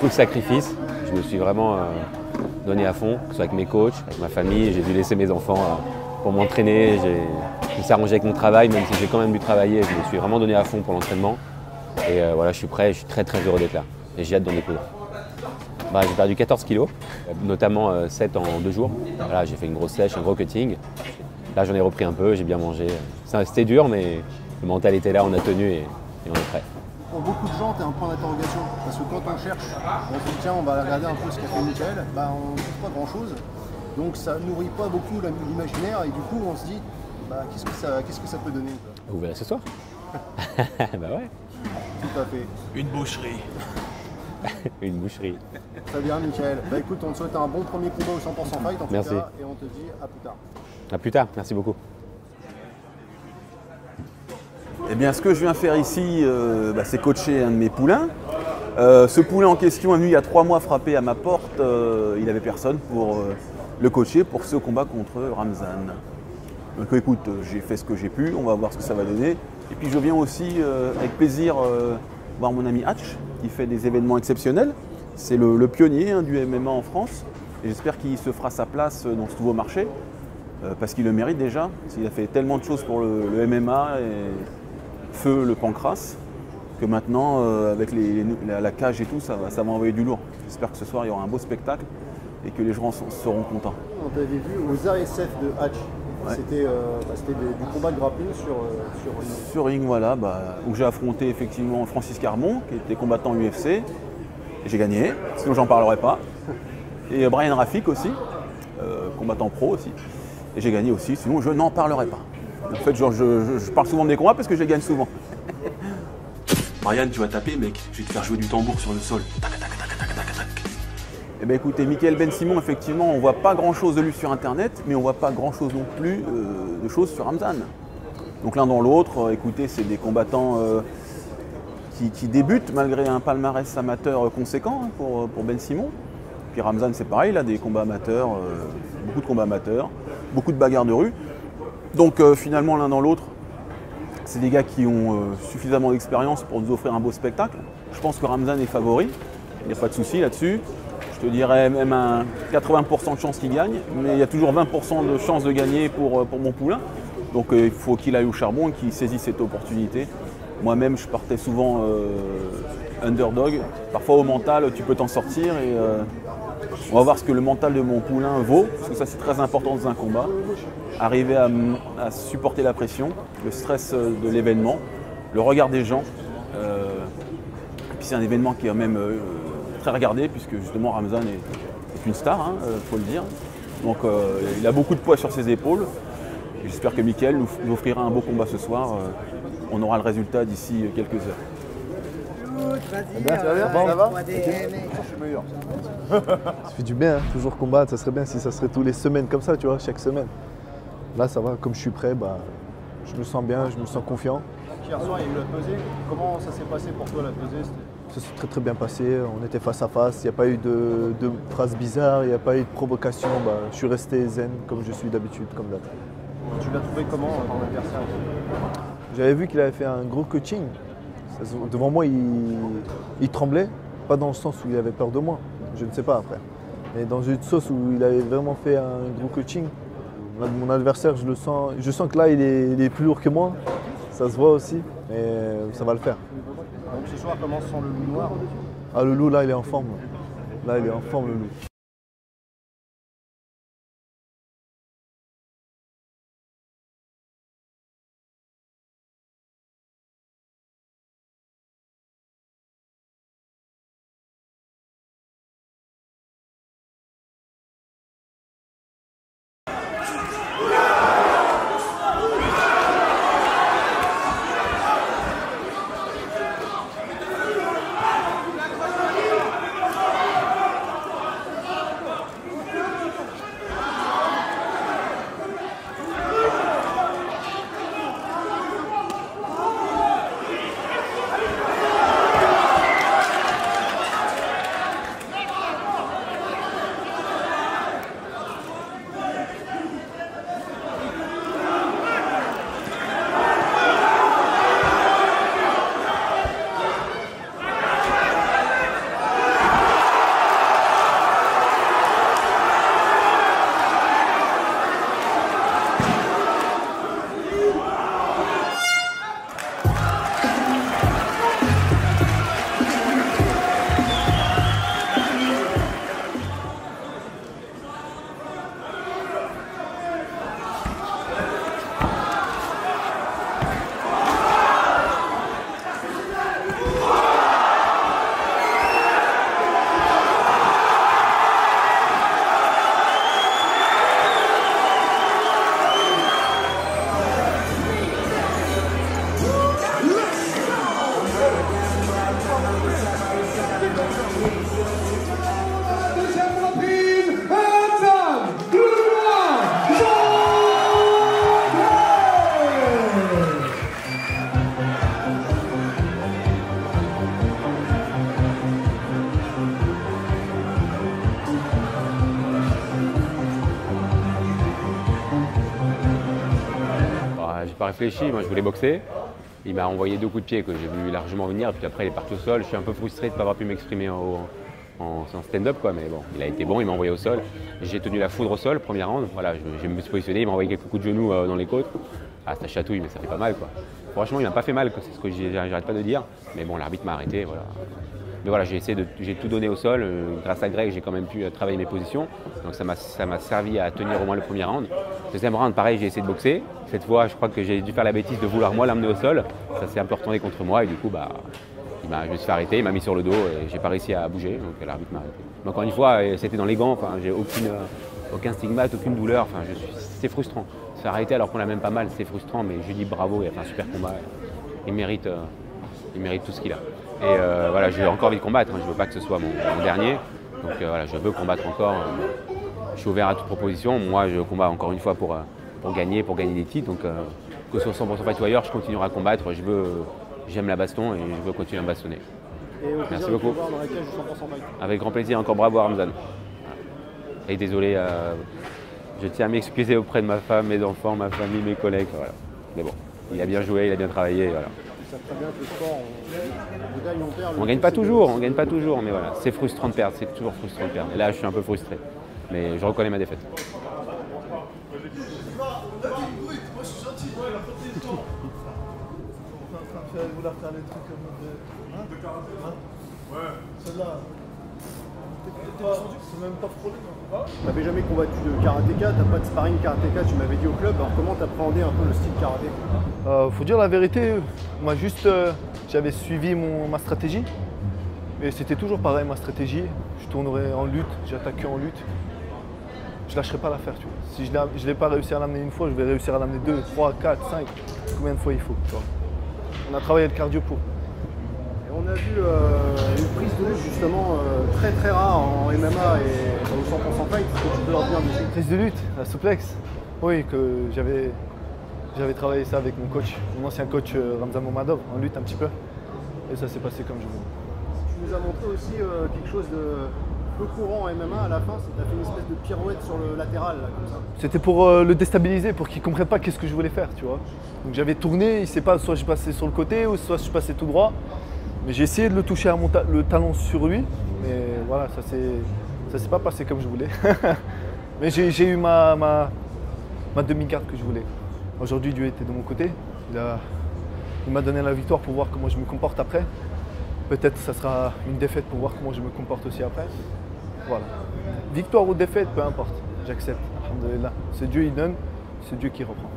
beaucoup de sacrifices. Je me suis vraiment donné à fond, que ce soit avec mes coachs, avec ma famille. J'ai dû laisser mes enfants pour m'entraîner. Je me suis arrangé avec mon travail, même si j'ai quand même dû travailler. Je me suis vraiment donné à fond pour l'entraînement. Et voilà, je suis prêt, je suis très très heureux d'être là. Et j'ai hâte d'en découdre. J'ai perdu 14 kilos, notamment 7 en 2 jours. Voilà, j'ai fait une grosse sèche, un gros cutting. Là, j'en ai repris un peu, j'ai bien mangé. C'était dur, mais le mental était là, on a tenu et on est prêt. Pour beaucoup de gens, tu es un point d'interrogation. Parce que quand on cherche, on se dit tiens, on va regarder un peu ce qu'a fait Mickaël, on ne trouve pas grand-chose. Donc ça ne nourrit pas beaucoup l'imaginaire et du coup, on se dit qu'est-ce que ça peut donner quoi. Vous verrez ce soir. Bah ouais. Tout à fait. Une boucherie. Une boucherie. Très bien, Mickaël. Écoute, on te souhaite un bon premier combat au 100% fight en tout Merci. cas, et on te dit à plus tard. À plus tard, merci beaucoup. Eh bien, ce que je viens faire ici, c'est coacher un de mes poulains. Ce poulain en question est venu il y a 3 mois frapper à ma porte. Il n'avait personne pour le coacher pour ce combat contre Ramzan. Donc écoute, j'ai fait ce que j'ai pu, on va voir ce que ça va donner. Et puis je viens aussi avec plaisir voir mon ami Hatch qui fait des événements exceptionnels. C'est le pionnier du MMA en France. Et j'espère qu'il se fera sa place dans ce nouveau marché. Parce qu'il le mérite déjà. Il a fait tellement de choses pour le MMA et feu le pancras que maintenant avec la cage et tout ça va envoyer du lourd. J'espère que ce soir il y aura un beau spectacle et que les gens seront contents. On t'avait vu aux ASF de Hatch. Ouais. C'était du combat de grappling sur ring, voilà, où j'ai affronté effectivement Francis Carmon, qui était combattant UFC. J'ai gagné, sinon j'en parlerai pas. Et Brian Rafik aussi, combattant pro aussi. Et j'ai gagné aussi, sinon je n'en parlerai pas. En fait, je parle souvent de mes combats parce que je les gagne souvent. Brian, tu vas taper, mec. Je vais te faire jouer du tambour sur le sol. Tac, tac, tac, tac, tac, tac. Eh bien écoutez, Mickaël Ben Simon, effectivement, on ne voit pas grand-chose de lui sur Internet, mais on ne voit pas grand-chose non plus de choses sur Ramzan. Donc l'un dans l'autre, écoutez, c'est des combattants qui débutent malgré un palmarès amateur conséquent pour Ben Simon. Puis Ramzan, c'est pareil, il a des combats amateurs, beaucoup de combats amateurs, beaucoup de bagarres de rue. Donc finalement, l'un dans l'autre, c'est des gars qui ont suffisamment d'expérience pour nous offrir un beau spectacle. Je pense que Ramzan est favori, il n'y a pas de souci là-dessus. Je te dirais même un 80% de chance qu'il gagne, mais il y a toujours 20% de chance de gagner pour mon poulain. Donc il faut qu'il aille au charbon et qu'il saisisse cette opportunité. Moi-même, je partais souvent underdog. Parfois au mental, tu peux t'en sortir et on va voir ce que le mental de mon poulain vaut, parce que ça c'est très important dans un combat. Arriver à supporter la pression, le stress de l'événement, le regard des gens. Et puis c'est un événement qui est même très regardé, puisque justement Ramzan est une star, faut le dire. Donc il a beaucoup de poids sur ses épaules. J'espère que Mickaël nous offrira un beau combat ce soir. On aura le résultat d'ici quelques heures. Ça va Je suis meilleur. Ça fait du bien, toujours combattre. Ça serait bien si ça serait tous les semaines comme ça, tu vois, chaque semaine. Là, ça va, comme je suis prêt, je me sens bien, je me sens confiant. Hier soir, il y a eu la pesée. Comment ça s'est passé pour toi, la pesée? Ça s'est très très bien passé, on était face à face, il n'y a pas eu de phrases bizarres, il n'y a pas eu de provocation. Je suis resté zen comme je suis d'habitude, comme d'hab. Tu l'as trouvé comment, ton adversaire? J'avais vu qu'il avait fait un gros coaching. Devant moi, il tremblait, pas dans le sens où il avait peur de moi, je ne sais pas après. Mais dans une sauce où il avait vraiment fait un gros coaching. Mon adversaire, je sens que là, il est plus lourd que moi, ça se voit aussi, mais ça va le faire. Donc ce soir commence sans le loup noir. Ah, le loup, là, il est en forme. Là, il est en forme, le loup. pas réfléchi, moi je voulais boxer. Il m'a envoyé 2 coups de pied que j'ai vu largement venir, puis après il est parti au sol. Je suis un peu frustré de ne pas avoir pu m'exprimer en stand-up, quoi, mais bon, il a été bon, il m'a envoyé au sol. J'ai tenu la foudre au sol, premier round. Voilà, je me suis positionné, il m'a envoyé quelques coups de genoux dans les côtes. Ah, ça chatouille, mais ça fait pas mal, quoi. Franchement, il m'a pas fait mal, c'est ce que j'arrête pas de dire. Mais bon, l'arbitre m'a arrêté, voilà. Mais voilà, j'ai tout donné au sol. Grâce à Greg, j'ai quand même pu travailler mes positions. Donc ça m'a servi à tenir au moins le premier round. Deuxième round, pareil, j'ai essayé de boxer. Cette fois, je crois que j'ai dû faire la bêtise de vouloir moi l'amener au sol. Ça s'est un peu retourné contre moi et du coup, je me suis fait arrêter, il m'a mis sur le dos et j'ai pas réussi à bouger. Donc l'arbitre m'a arrêté. Mais encore une fois, c'était dans les gants. Enfin, j'ai aucun stigmate, aucune douleur. Enfin, c'est frustrant. Se faire arrêter alors qu'on l'a même pas mal, c'est frustrant. Mais je lui dis bravo, il a fait un super combat. Il mérite tout ce qu'il a. Et voilà, j'ai encore envie de combattre, je ne veux pas que ce soit mon dernier. Donc voilà, je veux combattre encore. Je suis ouvert à toute proposition. Moi, je combats encore une fois pour gagner des titres. Donc que ce soit 100% fight ou ailleurs, je continuerai à combattre. J'aime la baston et je veux continuer à me bastonner. Merci beaucoup. Dans la cage du 100% fight. Avec grand plaisir, encore bravo à Ramzan. Et désolé, je tiens à m'excuser auprès de ma femme, mes enfants, ma famille, mes collègues. Voilà. Mais bon, il a bien joué, il a bien travaillé. Voilà. Ils savent très bien que le sport, on gagne, on perd. On gagne pas toujours, mais voilà, c'est frustrant de perdre, c'est toujours frustrant de perdre. Et là, je suis un peu frustré, mais je reconnais ma défaite. Vouloir faire les trucs comme de karaté. Ouais. Celle-là. C'est même pas frôlé. T'avais jamais combattu de karatéka, t'as pas de sparring karatéka, tu m'avais dit au club. Alors comment t'appréhendais un peu le style karaté? Faut dire la vérité, moi juste j'avais suivi ma stratégie. Et c'était toujours pareil ma stratégie. Je tournerais en lutte, j'attaquais en lutte. Je lâcherai pas l'affaire, tu vois. Si je l'ai pas réussi à l'amener une fois, je vais réussir à l'amener 2, 3, 4, 5. Combien de fois il faut, tu vois. On a travaillé le cardio pour. Et on a vu une prise de lutte justement très très rare en MMA et au 100% fight. Est-ce que tu peux leur dire dessus? Prise de lutte, la souplex. Oui, que j'avais travaillé ça avec mon coach, mon ancien coach Ramzan Momadov, en lutte un petit peu. Et ça s'est passé comme je voulais. Tu nous as montré aussi quelque chose de peu courant en MMA à la fin, c'est que tu as fait une espèce de pirouette sur le latéral, là, comme ça. C'était pour le déstabiliser, pour qu'il ne comprenne pas qu'est-ce que je voulais faire, tu vois. Donc j'avais tourné, il ne sait pas, soit je passais sur le côté, ou soit je passais tout droit. Mais j'ai essayé de le toucher à le talon sur lui, mais voilà, ça s'est pas passé comme je voulais. Mais j'ai eu ma demi-garde que je voulais. Aujourd'hui, Dieu était de mon côté. Il m'a donné la victoire pour voir comment je me comporte après. Peut-être que ça sera une défaite pour voir comment je me comporte aussi après. Voilà. Victoire ou défaite, peu importe. J'accepte. Alhamdulillah. C'est Dieu qui donne, c'est Dieu qui reprend.